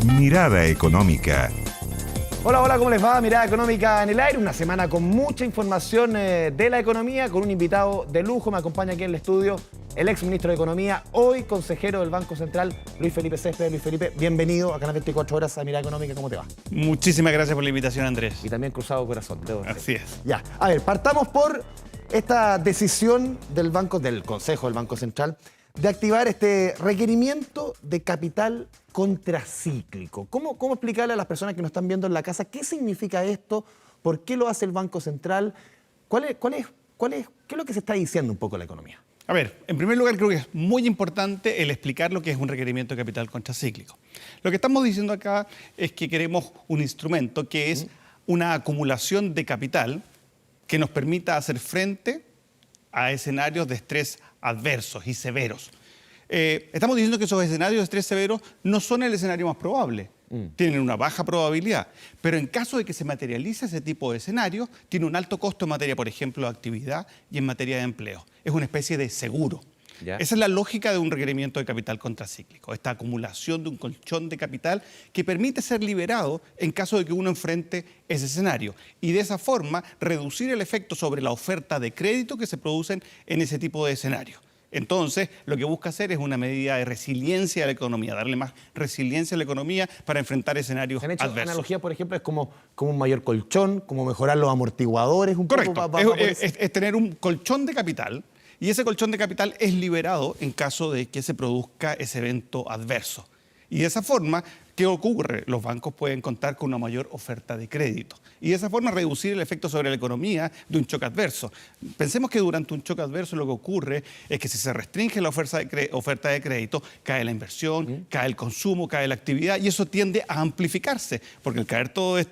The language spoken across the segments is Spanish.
Mirada Económica. Hola, hola, ¿cómo les va? Mirada Económica en el aire, una semana con mucha información de la economía, con un invitado de lujo. Me acompaña aquí en el estudio el ex ministro de Economía, hoy consejero del Banco Central, Luis Felipe Céspedes. Luis Felipe, bienvenido a Canal 24 Horas a Mirada Económica. ¿Cómo te va? Muchísimas gracias por la invitación, Andrés. Y también cruzado corazón, debo decir. Así es. Ya, a ver, partamos por esta decisión del Consejo del Banco Central de activar este requerimiento de capital contracíclico. ¿Cómo explicarle a las personas que nos están viendo en la casa qué significa esto? ¿Por qué lo hace el Banco Central? ¿Qué es lo que se está diciendo un poco en la economía? A ver, en primer lugar creo que es muy importante el explicar lo que es un requerimiento de capital contracíclico. Lo que estamos diciendo acá es que queremos un instrumento que es una acumulación de capital que nos permita hacer frente a escenarios de estrés adversos y severos. Estamos diciendo que esos escenarios de estrés severos no son el escenario más probable. Tienen una baja probabilidad, pero en caso de que se materialice ese tipo de escenario, tiene un alto costo en materia, por ejemplo, de actividad y en materia de empleo. Es una especie de seguro. ¿Ya? Esa es la lógica de un requerimiento de capital contracíclico, esta acumulación de un colchón de capital que permite ser liberado en caso de que uno enfrente ese escenario y de esa forma reducir el efecto sobre la oferta de crédito que se producen en ese tipo de escenarios. Entonces, lo que busca hacer es una medida de resiliencia a la economía, darle más resiliencia a la economía para enfrentar escenarios adversos. La analogía, por ejemplo, es como un mayor colchón, como mejorar los amortiguadores. Correcto, es tener un colchón de capital y ese colchón de capital es liberado en caso de que se produzca ese evento adverso. Y de esa forma, ¿qué ocurre? Los bancos pueden contar con una mayor oferta de crédito y de esa forma reducir el efecto sobre la economía de un choque adverso. Pensemos que durante un choque adverso lo que ocurre es que si se restringe la oferta de crédito, cae la inversión, cae el consumo, cae la actividad y eso tiende a amplificarse, porque al caer todas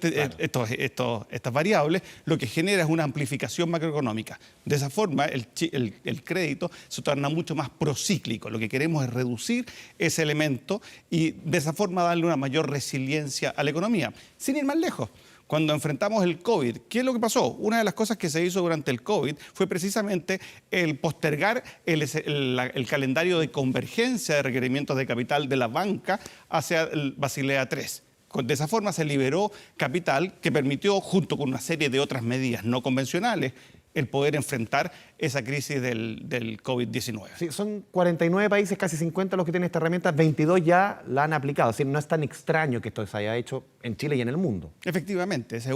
estas variables, lo que genera es una amplificación macroeconómica. De esa forma, el crédito se torna mucho más procíclico. Lo que queremos es reducir ese elemento y de esa forma darle una mayor resiliencia a la economía. Sin ir más lejos, cuando enfrentamos el COVID, ¿qué es lo que pasó? Una de las cosas que se hizo durante el COVID fue precisamente el postergar el calendario de convergencia de requerimientos de capital de la banca hacia el Basilea III. De esa forma se liberó capital que permitió, junto con una serie de otras medidas no convencionales, el poder enfrentar esa crisis del COVID-19. Sí, son 49 países, casi 50 los que tienen esta herramienta, 22 ya la han aplicado. Es decir, no es tan extraño que esto se haya hecho en Chile y en el mundo. Efectivamente, ese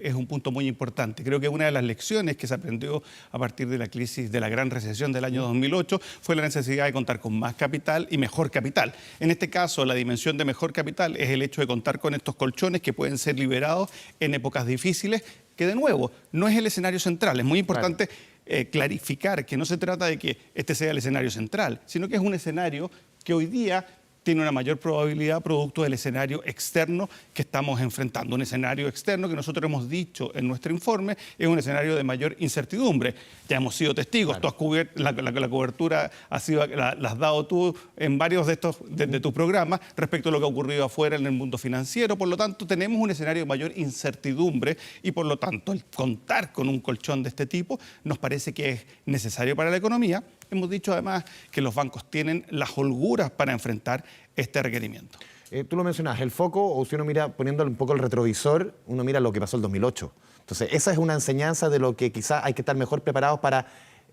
es un punto muy importante. Creo que una de las lecciones que se aprendió a partir de la crisis de la gran recesión del año 2008 fue la necesidad de contar con más capital y mejor capital. En este caso, la dimensión de mejor capital es el hecho de contar con estos colchones que pueden ser liberados en épocas difíciles, que de nuevo, no es el escenario central. Es muy importante clarificar que no se trata de que este sea el escenario central, sino que es un escenario que hoy día tiene una mayor probabilidad producto del escenario externo que estamos enfrentando. Un escenario externo que nosotros hemos dicho en nuestro informe es un escenario de mayor incertidumbre. Ya hemos sido testigos, tú has cubierto, la cobertura la has dado tú en varios de tus programas respecto a lo que ha ocurrido afuera en el mundo financiero. Por lo tanto, tenemos un escenario de mayor incertidumbre y por lo tanto, el contar con un colchón de este tipo nos parece que es necesario para la economía. Hemos dicho además que los bancos tienen las holguras para enfrentar este requerimiento. Tú lo mencionas, el foco, o si uno mira poniéndole un poco el retrovisor, uno mira lo que pasó el 2008. Entonces, esa es una enseñanza de lo que quizás hay que estar mejor preparados para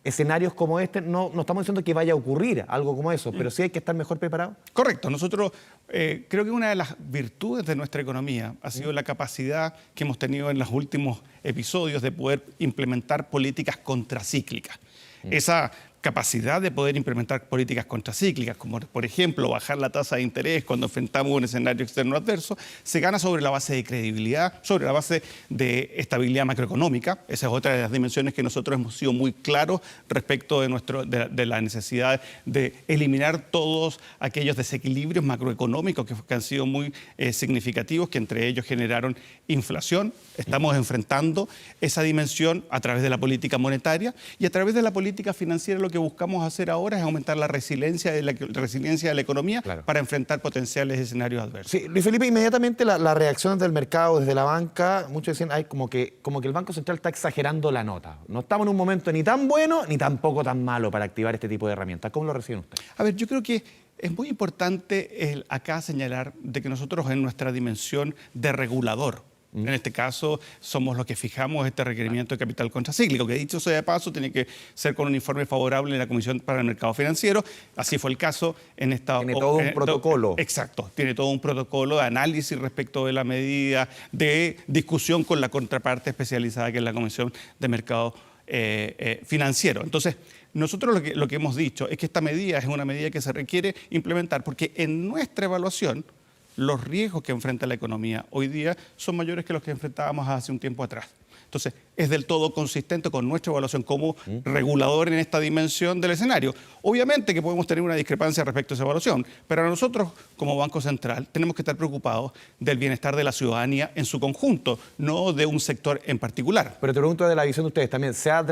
escenarios como este. No estamos diciendo que vaya a ocurrir algo como eso, pero sí hay que estar mejor preparados. Correcto. Nosotros creo que una de las virtudes de nuestra economía ha sido la capacidad que hemos tenido en los últimos episodios de poder implementar políticas contracíclicas. Esa capacidad de poder implementar políticas contracíclicas, como por ejemplo bajar la tasa de interés cuando enfrentamos un escenario externo adverso, se gana sobre la base de credibilidad, sobre la base de estabilidad macroeconómica. Esa es otra de las dimensiones que nosotros hemos sido muy claros respecto de la necesidad de eliminar todos aquellos desequilibrios macroeconómicos que han sido muy significativos, que entre ellos generaron inflación. Estamos enfrentando esa dimensión a través de la política monetaria y a través de la política financiera. Lo lo que buscamos hacer ahora es aumentar la resiliencia de la economía Claro. para enfrentar potenciales escenarios adversos. Sí, Luis Felipe, inmediatamente la reacción del mercado, desde la banca, muchos decían, ay, como que el Banco Central está exagerando la nota. No estamos en un momento ni tan bueno ni tampoco tan malo para activar este tipo de herramientas. ¿Cómo lo reciben ustedes? A ver, yo creo que es muy importante acá señalar de que nosotros en nuestra dimensión de regulador, en este caso somos los que fijamos este requerimiento de capital contracíclico, que dicho sea de paso tiene que ser con un informe favorable en la Comisión para el Mercado Financiero. Así fue el caso en esta... Tiene todo un protocolo. Exacto, tiene todo un protocolo de análisis respecto de la medida, de discusión con la contraparte especializada que es la Comisión de Mercado Financiero. Entonces, nosotros lo que hemos dicho es que esta medida es una medida que se requiere implementar porque en nuestra evaluación los riesgos que enfrenta la economía hoy día son mayores que los que enfrentábamos hace un tiempo atrás. Entonces, es del todo consistente con nuestra evaluación como regulador en esta dimensión del escenario. Obviamente que podemos tener una discrepancia respecto a esa evaluación, pero nosotros, como Banco Central, tenemos que estar preocupados del bienestar de la ciudadanía en su conjunto, no de un sector en particular. Pero te pregunto de la visión de ustedes también, ¿se ha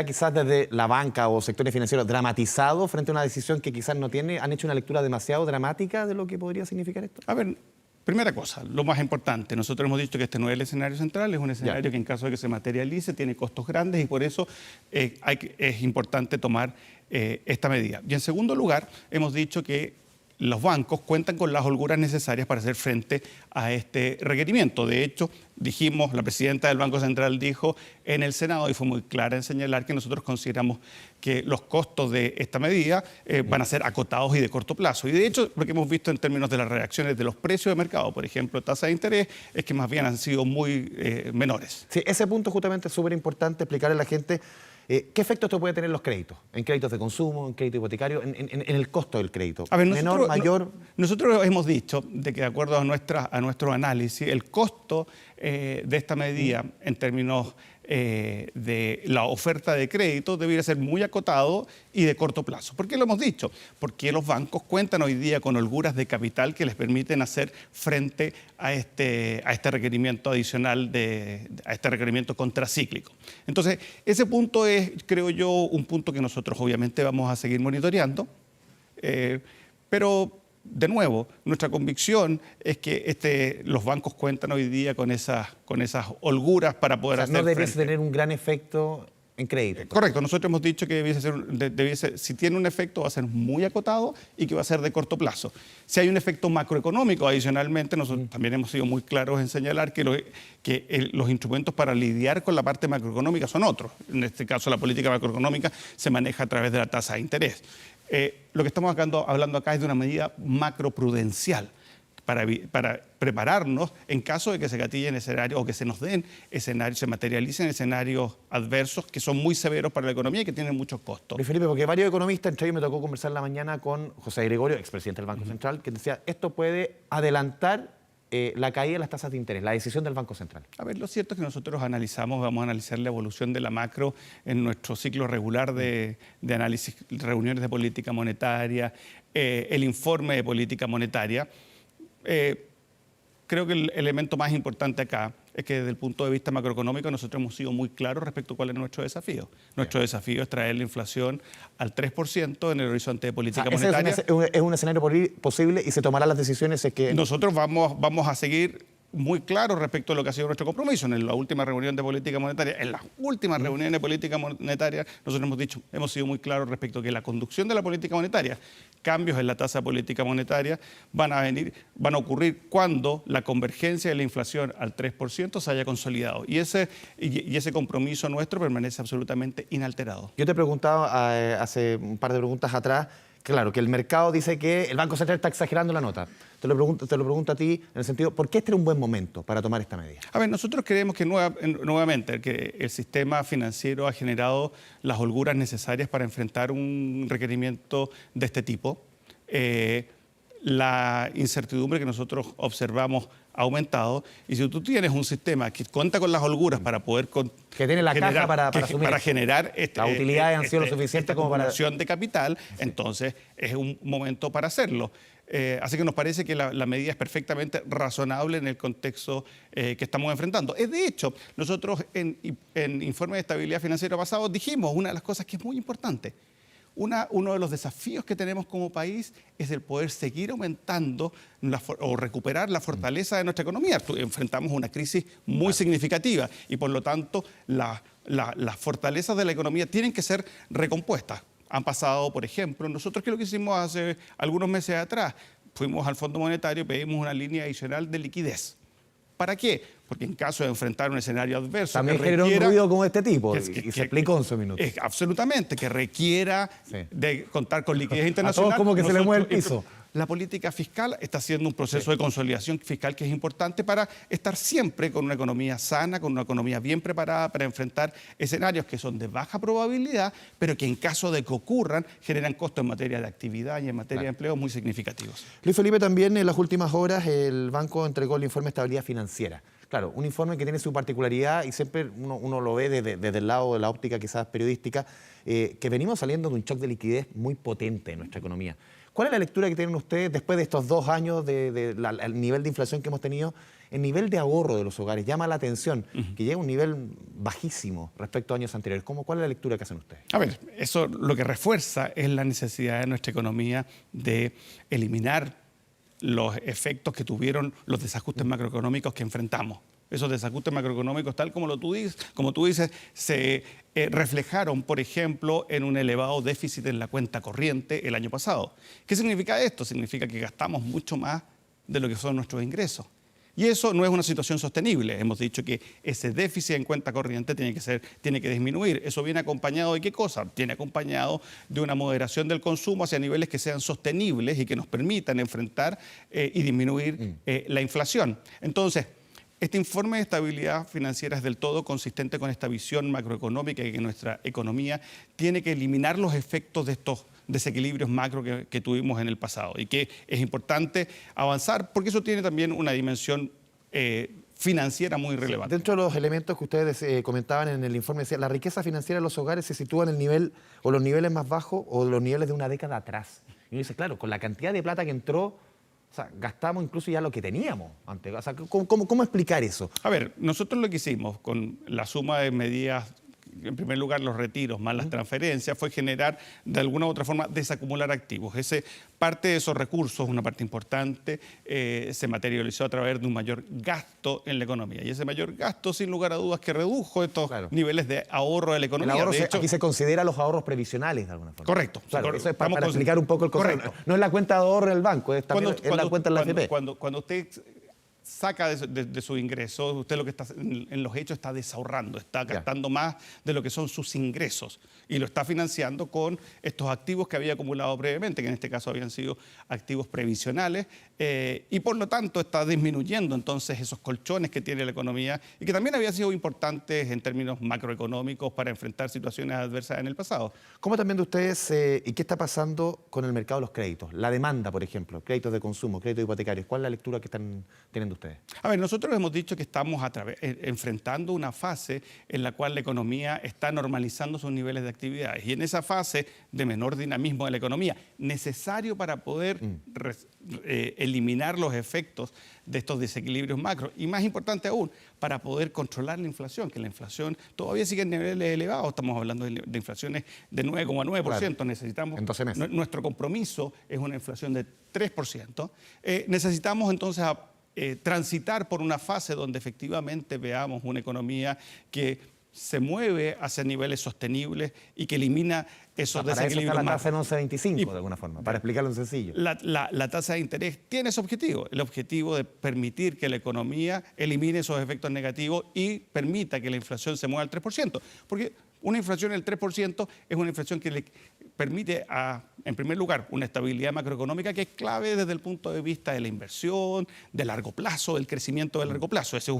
quizás desde la banca o sectores financieros dramatizado frente a una decisión que quizás no tiene? ¿Han hecho una lectura demasiado dramática de lo que podría significar esto? A ver, primera cosa, lo más importante, nosotros hemos dicho que este no es el escenario central, es un escenario que en caso de que se materialice tiene costos grandes y por eso es importante tomar esta medida. Y en segundo lugar, hemos dicho que los bancos cuentan con las holguras necesarias para hacer frente a este requerimiento. De hecho, dijimos, la presidenta del Banco Central dijo en el Senado y fue muy clara en señalar que nosotros consideramos que los costos de esta medida van a ser acotados y de corto plazo. Y de hecho, lo que hemos visto en términos de las reacciones de los precios de mercado, por ejemplo, tasa de interés, es que más bien han sido muy menores. Sí, ese punto justamente es súper importante explicarle a la gente qué efecto esto puede tener en los créditos, en créditos de consumo, en crédito hipotecario, en el costo del crédito. A ver, menor, mayor. Nosotros hemos dicho de que de acuerdo a nuestro análisis, el costo de esta medida en términos de la oferta de crédito debería ser muy acotado y de corto plazo. ¿Por qué lo hemos dicho? Porque los bancos cuentan hoy día con holguras de capital que les permiten hacer frente a este requerimiento adicional, a este requerimiento contracíclico. Entonces, ese punto es, creo yo, un punto que nosotros obviamente vamos a seguir monitoreando, pero de nuevo, nuestra convicción es que los bancos cuentan hoy día con esas holguras para poder hacer no debiese frente. tener un gran efecto en crédito. Correcto, nosotros hemos dicho que debiese, si tiene un efecto va a ser muy acotado y que va a ser de corto plazo. Si hay un efecto macroeconómico adicionalmente, nosotros también hemos sido muy claros en señalar que los instrumentos para lidiar con la parte macroeconómica son otros. En este caso, la política macroeconómica se maneja a través de la tasa de interés. Lo que estamos hablando acá es de una medida macroprudencial para prepararnos en caso de que se gatillen escenarios o que se nos den escenarios, se materialicen escenarios adversos que son muy severos para la economía y que tienen muchos costos. Luis Felipe, porque varios economistas, entre ellos me tocó conversar la mañana con José Gregorio, expresidente del Banco Central, que decía, esto puede adelantar la caída de las tasas de interés, la decisión del Banco Central. A ver, lo cierto es que nosotros vamos a analizar la evolución de la macro en nuestro ciclo regular de análisis, reuniones de política monetaria, el informe de política monetaria. Creo que el elemento más importante acá es que desde el punto de vista macroeconómico nosotros hemos sido muy claros respecto a cuál es nuestro desafío. Nuestro desafío es traer la inflación al 3% en el horizonte de política monetaria. Ese es un escenario posible y se tomarán las decisiones es que... Nosotros vamos a seguir muy claros respecto a lo que ha sido nuestro compromiso. En la última reunión de política monetaria, en las últimas reuniones de política monetaria, nosotros hemos sido muy claros respecto a que la conducción de la política monetaria, cambios en la tasa política monetaria, van a ocurrir cuando la convergencia de la inflación al 3% se haya consolidado. Y ese compromiso nuestro permanece absolutamente inalterado. Yo te preguntaba hace un par de preguntas atrás, claro, que el mercado dice que el Banco Central está exagerando la nota. Te lo pregunto a ti en el sentido, ¿por qué este era un buen momento para tomar esta medida? A ver, nosotros creemos que nuevamente que el sistema financiero ha generado las holguras necesarias para enfrentar un requerimiento de este tipo. La incertidumbre que nosotros observamos ha aumentado y si tú tienes un sistema que cuenta con las holguras para poder que tiene la caja para asumir generar las utilidades han sido lo suficiente como para acumulación de capital, entonces es un momento para hacerlo. Así que nos parece que la medida es perfectamente razonable en el contexto que estamos enfrentando. De hecho, nosotros en informe de estabilidad financiera pasado dijimos una de las cosas que es muy importante. uno de los desafíos que tenemos como país es el poder seguir aumentando o recuperar la fortaleza de nuestra economía. Enfrentamos una crisis muy significativa y por lo tanto las fortalezas de la economía tienen que ser recompuestas. Han pasado, por ejemplo, nosotros, ¿qué es lo que hicimos hace algunos meses atrás? Fuimos al Fondo Monetario y pedimos una línea adicional de liquidez. ¿Para qué? Porque en caso de enfrentar un escenario adverso... También generó un ruido como este tipo y se explicó en su minuto. Absolutamente, que requiera de contar con liquidez internacional. A todos como que se le mueve el piso. La política fiscal está haciendo un proceso de consolidación fiscal que es importante para estar siempre con una economía sana, con una economía bien preparada para enfrentar escenarios que son de baja probabilidad, pero que en caso de que ocurran generan costos en materia de actividad y en materia de empleo muy significativos. Luis Felipe, también en las últimas horas el banco entregó el informe de estabilidad financiera. Claro, un informe que tiene su particularidad y siempre uno lo ve desde el lado de la óptica quizás periodística, que venimos saliendo de un shock de liquidez muy potente en nuestra economía. ¿Cuál es la lectura que tienen ustedes después de estos 2 años del nivel de inflación que hemos tenido? El nivel de ahorro de los hogares llama la atención, que llega a un nivel bajísimo respecto a años anteriores. ¿Cuál es la lectura que hacen ustedes? A ver, eso lo que refuerza es la necesidad de nuestra economía de eliminar los efectos que tuvieron los desajustes macroeconómicos que enfrentamos. Esos desajustes macroeconómicos, tal como tú dices, se reflejaron, por ejemplo, en un elevado déficit en la cuenta corriente el año pasado. ¿Qué significa esto? Significa que gastamos mucho más de lo que son nuestros ingresos. Y eso no es una situación sostenible. Hemos dicho que ese déficit en cuenta corriente tiene que disminuir. Eso viene acompañado de ¿qué cosa? Tiene acompañado de una moderación del consumo hacia niveles que sean sostenibles y que nos permitan enfrentar y disminuir la inflación. Entonces, este informe de estabilidad financiera es del todo consistente con esta visión macroeconómica y que nuestra economía tiene que eliminar los efectos de estos desequilibrios macro que tuvimos en el pasado y que es importante avanzar porque eso tiene también una dimensión financiera muy relevante. Dentro de los elementos que ustedes comentaban en el informe, decía, la riqueza financiera de los hogares se sitúa en el nivel o los niveles más bajos o los niveles de una década atrás. Y uno dice, claro, con la cantidad de plata que entró, o sea, gastamos incluso ya lo que teníamos antes. O sea, ¿cómo explicar eso? A ver, nosotros lo que hicimos con la suma de medidas, en primer lugar los retiros más las transferencias, fue generar de alguna u otra forma desacumular activos. Parte de esos recursos, una parte importante, se materializó a través de un mayor gasto en la economía. Y ese mayor gasto, sin lugar a dudas, que redujo estos niveles de ahorro de la economía. El ahorro aquí se considera los ahorros previsionales de alguna forma. Correcto. Claro, eso es para explicar un poco el concepto. No es la cuenta de ahorro del banco, es la cuenta en la AFP. Cuando usted saca de su ingreso, usted lo que está en los hechos está desahorrando, está gastando más de lo que son sus ingresos y lo está financiando con estos activos que había acumulado previamente, que en este caso habían sido activos previsionales y por lo tanto está disminuyendo entonces esos colchones que tiene la economía y que también habían sido importantes en términos macroeconómicos para enfrentar situaciones adversas en el pasado. ¿Cómo también de ustedes y qué está pasando con el mercado de los créditos? La demanda, por ejemplo, créditos de consumo, créditos hipotecarios. ¿Cuál es la lectura que están teniendo ustedes? A ver, nosotros hemos dicho que estamos enfrentando una fase en la cual la economía está normalizando sus niveles de actividades y en esa fase de menor dinamismo de la economía, necesario para poder eliminar los efectos de estos desequilibrios macro y más importante aún, para poder controlar la inflación, que la inflación todavía sigue en niveles elevados, estamos hablando de inflaciones de 9,9%, claro. Necesitamos, en 12 meses. Nuestro compromiso es una inflación de 3%, necesitamos entonces transitar por una fase donde efectivamente veamos una economía que se mueve hacia niveles sostenibles y que elimina esos desequilibrios. Para eso está la tasa en 11.25 de alguna forma, para explicarlo en sencillo. La tasa de interés tiene ese objetivo, el objetivo de permitir que la economía elimine esos efectos negativos y permita que la inflación se mueva al 3%. Porque una inflación del 3% es una inflación que le permite, en primer lugar, una estabilidad macroeconómica que es clave desde el punto de vista de la inversión, de largo plazo, del crecimiento de largo plazo. Ese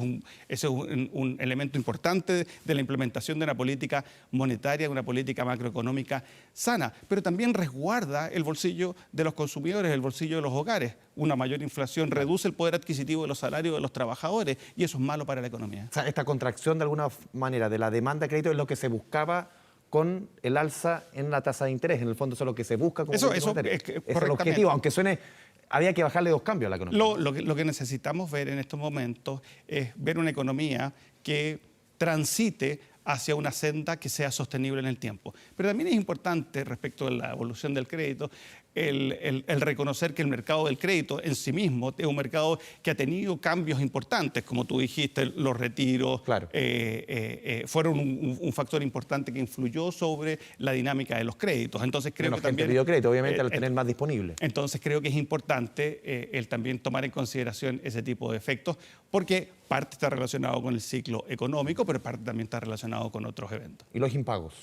es un elemento importante de la implementación de una política monetaria, de una política macroeconómica sana, pero también resguarda el bolsillo de los consumidores, el bolsillo de los hogares. Una mayor inflación reduce el poder adquisitivo de los salarios de los trabajadores y eso es malo para la economía. O sea, esta contracción de alguna manera de la demanda de crédito es lo que se buscaba con el alza en la tasa de interés. En el fondo eso es lo que se busca. Eso es el objetivo, aunque suene, había que bajarle 2 cambios a la economía. Lo que necesitamos ver en estos momentos es ver una economía que transite hacia una senda que sea sostenible en el tiempo. Pero también es importante, respecto de la evolución del crédito, el reconocer que el mercado del crédito en sí mismo es un mercado que ha tenido cambios importantes, como tú dijiste, los retiros Claro. fueron un factor importante que influyó sobre la dinámica de los créditos. Entonces creo Menos que gente también pidió crédito, obviamente, al tener más disponible. entonces creo que es importante el también tomar en consideración ese tipo de efectos, porque parte está relacionado con el ciclo económico, pero parte también está relacionado con otros eventos. ¿Y los impagos?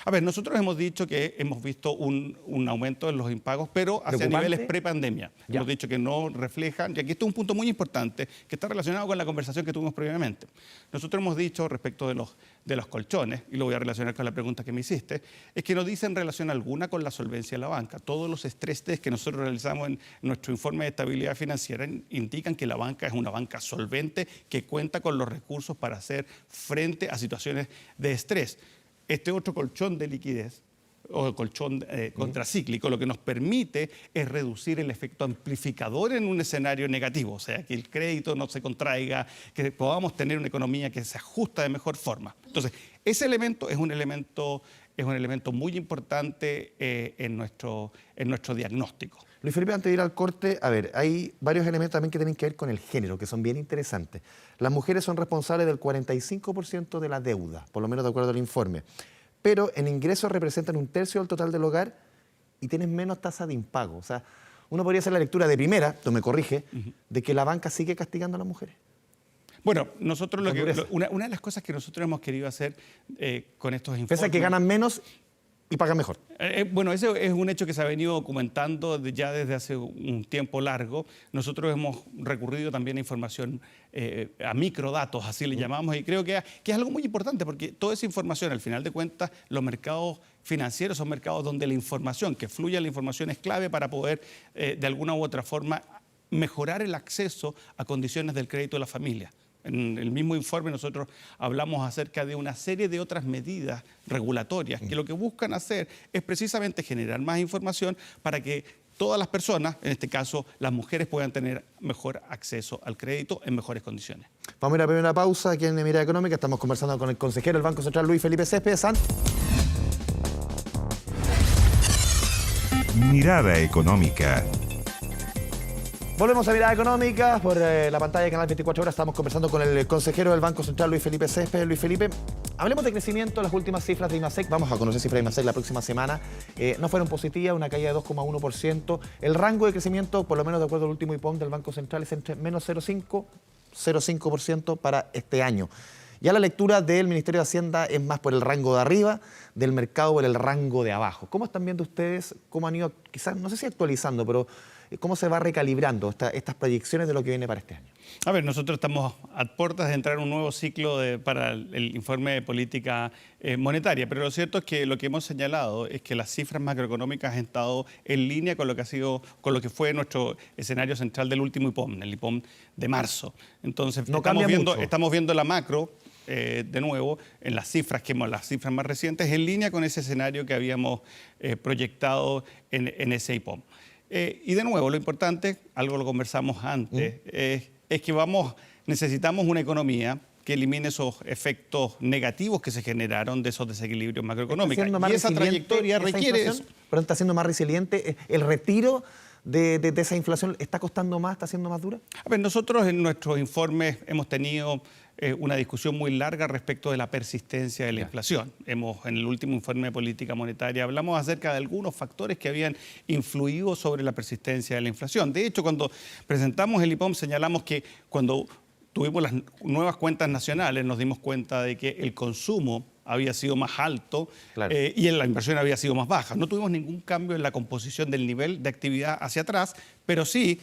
A ver, nosotros hemos dicho que hemos visto un aumento en los impagos, pero hacia ¿Preocupante? niveles prepandemia. Ya. Hemos dicho que no reflejan, y aquí esto es un punto muy importante, que está relacionado con la conversación que tuvimos previamente. Nosotros hemos dicho respecto de los colchones, y lo voy a relacionar con la pregunta que me hiciste, es que no dicen relación alguna con la solvencia de la banca. Todos los estrés test que nosotros realizamos en nuestro informe de estabilidad financiera indican que la banca es una banca solvente que cuenta con los recursos para hacer frente a situaciones de estrés. Este otro colchón de liquidez o colchón contracíclico lo que nos permite es reducir el efecto amplificador en un escenario negativo, o sea, que el crédito no se contraiga, que podamos tener una economía que se ajusta de mejor forma. Entonces, ese elemento es un elemento muy importante en nuestro diagnóstico. Luis Felipe, antes de ir al corte, a ver, hay varios elementos también que tienen que ver con el género, que son bien interesantes. Las mujeres son responsables del 45% de la deuda, por lo menos de acuerdo al informe. Pero en ingresos representan 1/3 del total del hogar y tienen menos tasa de impago. O sea, uno podría hacer la lectura de primera, tú me corrige, de que la banca sigue castigando a las mujeres. Bueno, nosotros Con una de las cosas que nosotros hemos querido hacer con estos informes... Pese a que ganan menos y pagan mejor. Bueno, ese es un hecho que se ha venido documentando ya desde hace un tiempo largo. Nosotros hemos recurrido también a información, a microdatos, así le llamamos, y creo que es algo muy importante porque toda esa información, al final de cuentas, los mercados financieros son mercados donde la información, que fluya la información es clave para poder, de alguna u otra forma, mejorar el acceso a condiciones del crédito de la familia. En el mismo informe nosotros hablamos acerca de una serie de otras medidas regulatorias que lo que buscan hacer es precisamente generar más información para que todas las personas, en este caso las mujeres, puedan tener mejor acceso al crédito en mejores condiciones. Vamos a ir a la primera pausa aquí en Mirada Económica. Estamos conversando con el consejero del Banco Central, Luis Felipe Céspedes. Mirada Económica. Volvemos a Mirada Económica por la pantalla de Canal 24 Horas. Estamos conversando con el consejero del Banco Central, Luis Felipe Céspedes. Luis Felipe, hablemos de crecimiento. Las últimas cifras de IMASEC, vamos a conocer cifras de IMASEC la próxima semana, no fueron positivas, una caída de 2,1%. El rango de crecimiento, por lo menos de acuerdo al último IPOM del Banco Central, es entre menos 0,5% y 0,5% para este año. Ya la lectura del Ministerio de Hacienda es más por el rango de arriba, del mercado por el rango de abajo. ¿Cómo están viendo ustedes, cómo han ido, quizás, no sé si actualizando, pero cómo se va recalibrando estas proyecciones de lo que viene para este año? A ver, nosotros estamos a puertas de entrar en un nuevo ciclo para el informe de política monetaria, pero lo cierto es que lo que hemos señalado es que las cifras macroeconómicas han estado en línea con lo que fue nuestro escenario central del último IPOM, el IPOM de marzo. Entonces, estamos viendo la macro. De nuevo, en las cifras más recientes, en línea con ese escenario que habíamos proyectado en ese IPOM. Y de nuevo, lo importante, algo lo conversamos antes, es que necesitamos una economía que elimine esos efectos negativos que se generaron de esos desequilibrios macroeconómicos. Y esa trayectoria requiere eso. ¿Pero está siendo más resiliente? ¿El retiro de esa inflación está costando más, está siendo más dura? A ver, nosotros en nuestros informes hemos tenido una discusión muy larga respecto de la persistencia de la inflación. En el último informe de política monetaria hablamos acerca de algunos factores que habían influido sobre la persistencia de la inflación. De hecho, cuando presentamos el IPOM señalamos que cuando tuvimos las nuevas cuentas nacionales nos dimos cuenta de que el consumo había sido más alto y la inversión había sido más baja. No tuvimos ningún cambio en la composición del nivel de actividad hacia atrás, pero sí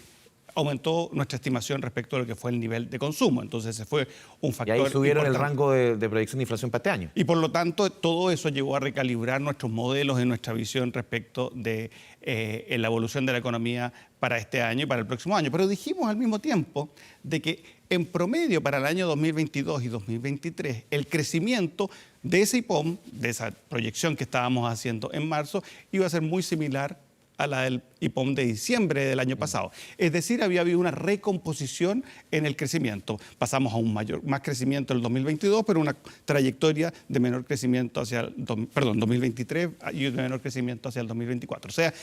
aumentó nuestra estimación respecto a lo que fue el nivel de consumo. Entonces ese fue un factor y ahí subieron importante. El rango de proyección de inflación para este año. Y por lo tanto, todo eso llevó a recalibrar nuestros modelos y nuestra visión respecto de la evolución de la economía para este año y para el próximo año. Pero dijimos al mismo tiempo de que en promedio para el año 2022 y 2023, el crecimiento de ese IPOM, de esa proyección que estábamos haciendo en marzo, iba a ser muy similar a la del IPOM de diciembre del año pasado. Es decir, había habido una recomposición en el crecimiento. Pasamos a más crecimiento en el 2022, pero una trayectoria de menor crecimiento hacia el 2023 y de menor crecimiento hacia el 2024. O sea,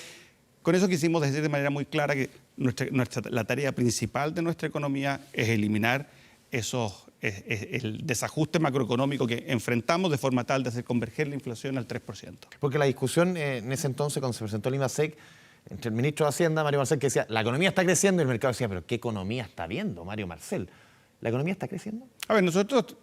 con eso quisimos decir de manera muy clara que la tarea principal de nuestra economía es eliminar el desajuste macroeconómico que enfrentamos de forma tal de hacer converger la inflación al 3%. Porque la discusión en ese entonces, cuando se presentó el IMASEC, entre el ministro de Hacienda, Mario Marcel, que decía, la economía está creciendo, y el mercado decía, pero ¿qué economía está viendo, Mario Marcel? ¿La economía está creciendo? A ver, nosotros,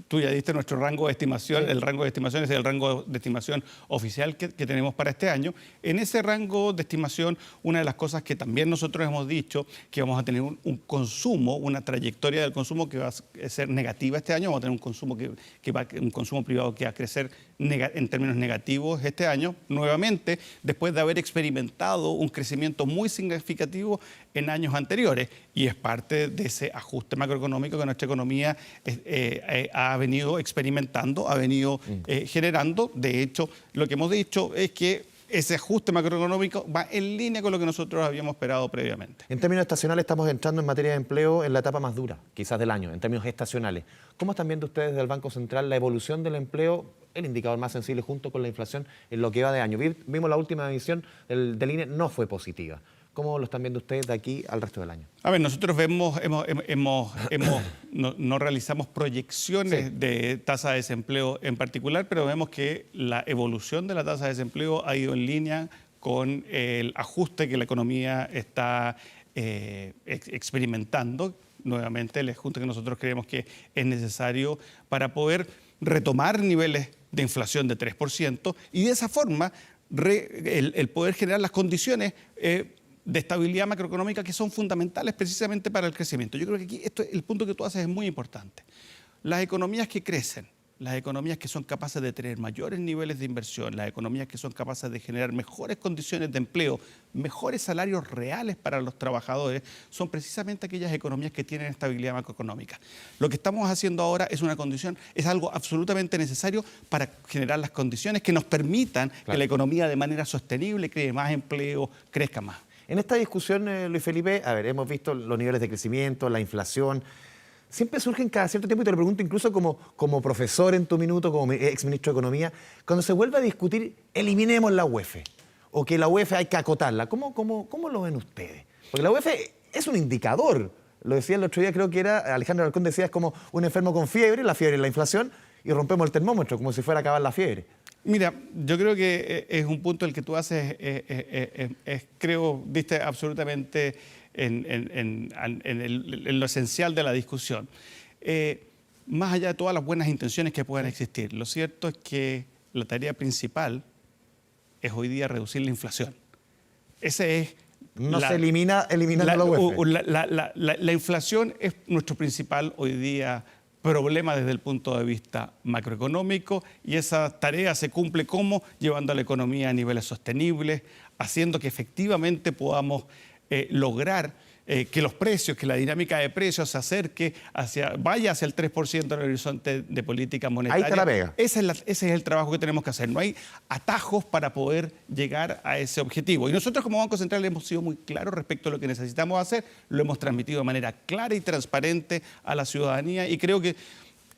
tú ya diste nuestro rango de estimación, sí. El rango de estimación es el rango de estimación oficial que tenemos para este año. En ese rango de estimación, una de las cosas que también nosotros hemos dicho, que vamos a tener un consumo, una trayectoria del consumo que va a ser negativa este año, vamos a tener un consumo un consumo privado que va a crecer en términos negativos este año, nuevamente, después de haber experimentado un crecimiento muy significativo en años anteriores, y es parte de ese ajuste macroeconómico que nuestra economía ha venido experimentando, ha venido generando. De hecho, lo que hemos dicho es que ese ajuste macroeconómico va en línea con lo que nosotros habíamos esperado previamente. En términos estacionales estamos entrando en materia de empleo en la etapa más dura, quizás del año, en términos estacionales. ¿Cómo están viendo ustedes del Banco Central la evolución del empleo, el indicador más sensible junto con la inflación, en lo que va de año? Vimos la última medición del INE, no fue positiva. ¿Cómo lo están viendo ustedes de aquí al resto del año? A ver, nosotros no realizamos proyecciones de tasa de desempleo en particular, pero vemos que la evolución de la tasa de desempleo ha ido en línea con el ajuste que la economía está experimentando. Nuevamente, el ajuste que nosotros creemos que es necesario para poder retomar niveles de inflación de 3% y de esa forma el poder generar las condiciones de estabilidad macroeconómica que son fundamentales precisamente para el crecimiento. Yo creo que aquí el punto que tú haces es muy importante. Las economías que crecen, las economías que son capaces de tener mayores niveles de inversión, las economías que son capaces de generar mejores condiciones de empleo, mejores salarios reales para los trabajadores, son precisamente aquellas economías que tienen estabilidad macroeconómica. Lo que estamos haciendo ahora es una condición, es algo absolutamente necesario para generar las condiciones que nos permitan que la economía de manera sostenible cree más empleo, crezca más. En esta discusión, Luis Felipe, a ver, hemos visto los niveles de crecimiento, la inflación. Siempre surgen cada cierto tiempo, y te lo pregunto incluso como profesor en tu minuto, como exministro de Economía, cuando se vuelve a discutir, eliminemos la UEF, o que la UEF hay que acotarla. ¿Cómo lo ven ustedes? Porque la UEF es un indicador. Lo decía el otro día, creo que era, Alejandro Alarcón decía, es como un enfermo con fiebre, la fiebre es la inflación, y rompemos el termómetro, como si fuera a acabar la fiebre. Mira, yo creo que es un punto el que tú haces, creo, diste absolutamente en lo esencial de la discusión. Más allá de todas las buenas intenciones que puedan existir, lo cierto es que la tarea principal es hoy día reducir la inflación. Ese es... No se elimina eliminando la UEF. La inflación es nuestro principal hoy día problema desde el punto de vista macroeconómico, y esa tarea se cumple como llevando a la economía a niveles sostenibles, haciendo que efectivamente podamos lograr que los precios, que la dinámica de precios se acerque vaya hacia el 3% en el horizonte de política monetaria. Ahí te la pega. Ese es el trabajo que tenemos que hacer. No hay atajos para poder llegar a ese objetivo. Y nosotros como Banco Central hemos sido muy claros respecto a lo que necesitamos hacer. Lo hemos transmitido de manera clara y transparente a la ciudadanía, y creo que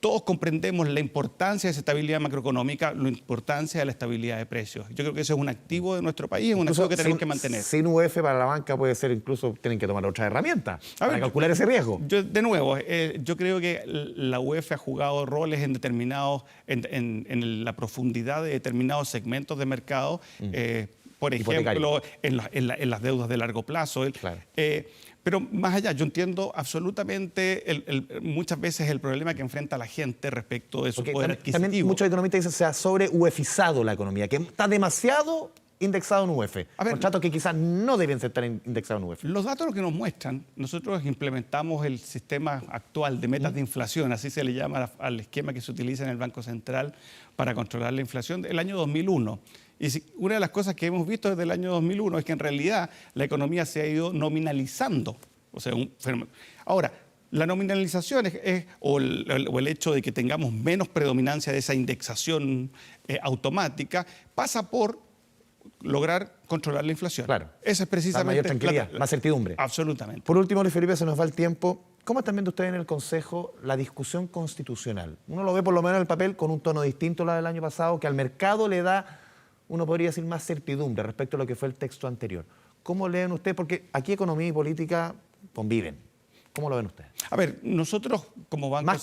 todos comprendemos la importancia de esa estabilidad macroeconómica, la importancia de la estabilidad de precios. Yo creo que eso es un activo de nuestro país, es un activo que tenemos que mantener. Sin UEF para la banca puede ser, incluso tienen que tomar otra herramienta para calcular ese riesgo. De nuevo, yo creo que la UEF ha jugado roles en la profundidad de determinados segmentos de mercado, por ejemplo, en las deudas de largo plazo. Claro. Pero más allá, yo entiendo absolutamente muchas veces el problema que enfrenta la gente respecto de su poder adquisitivo. También muchos economistas dicen que se ha sobre-UEFizado la economía, que está demasiado indexado en UEF. Contratos que quizás no deben estar indexados en UEF. Los datos lo que nos muestran, nosotros implementamos el sistema actual de metas de inflación, así se le llama al esquema que se utiliza en el Banco Central para controlar la inflación, del año 2001. Y una de las cosas que hemos visto desde el año 2001 es que en realidad la economía se ha ido nominalizando. O sea, ahora, la nominalización o el hecho de que tengamos menos predominancia de esa indexación automática pasa por lograr controlar la inflación. Claro. Esa es precisamente Mayor tranquilidad, más certidumbre. Absolutamente. Por último, Luis Felipe, se nos va el tiempo. ¿Cómo están viendo ustedes en el Consejo la discusión constitucional? Uno lo ve por lo menos en el papel con un tono distinto a la del año pasado, que al mercado le da, uno podría decir, más certidumbre respecto a lo que fue el texto anterior. ¿Cómo leen ustedes? Porque aquí economía y política conviven. ¿Cómo lo ven ustedes? A ver, nosotros como Banco Más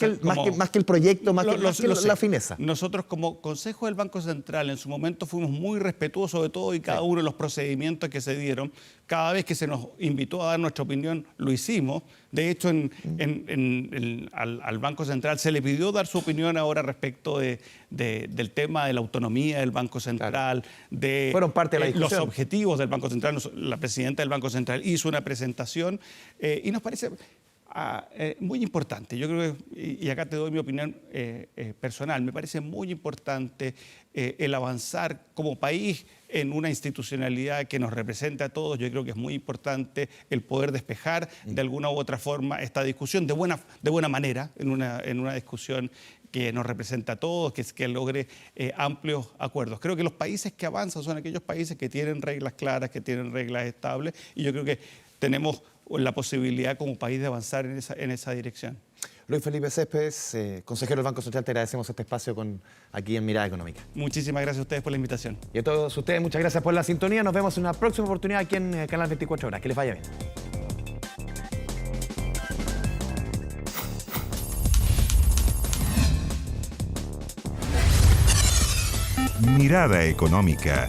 que el proyecto, más que la fineza. Nosotros como Consejo del Banco Central en su momento fuimos muy respetuosos de todo y cada uno de los procedimientos que se dieron. Cada vez que se nos invitó a dar nuestra opinión, lo hicimos. De hecho, al Banco Central se le pidió dar su opinión ahora respecto del tema de la autonomía del Banco Central, de fueron parte de la discusión. los objetivos del Banco Central. La presidenta del Banco Central hizo una presentación y nos parece muy importante. Yo creo que, y acá te doy mi opinión personal, me parece muy importante el avanzar como país en una institucionalidad que nos representa a todos. Yo creo que es muy importante el poder despejar de alguna u otra forma esta discusión de buena manera, en una discusión que nos representa a todos, que logre amplios acuerdos. Creo que los países que avanzan son aquellos países que tienen reglas claras, que tienen reglas estables, y yo creo que tenemos la posibilidad como país de avanzar en esa dirección. Luis Felipe Céspedes, consejero del Banco Central, te agradecemos este espacio aquí en Mirada Económica. Muchísimas gracias a ustedes por la invitación. Y a todos ustedes, muchas gracias por la sintonía. Nos vemos en una próxima oportunidad aquí en Canal 24 Horas. Que les vaya bien. Mirada Económica.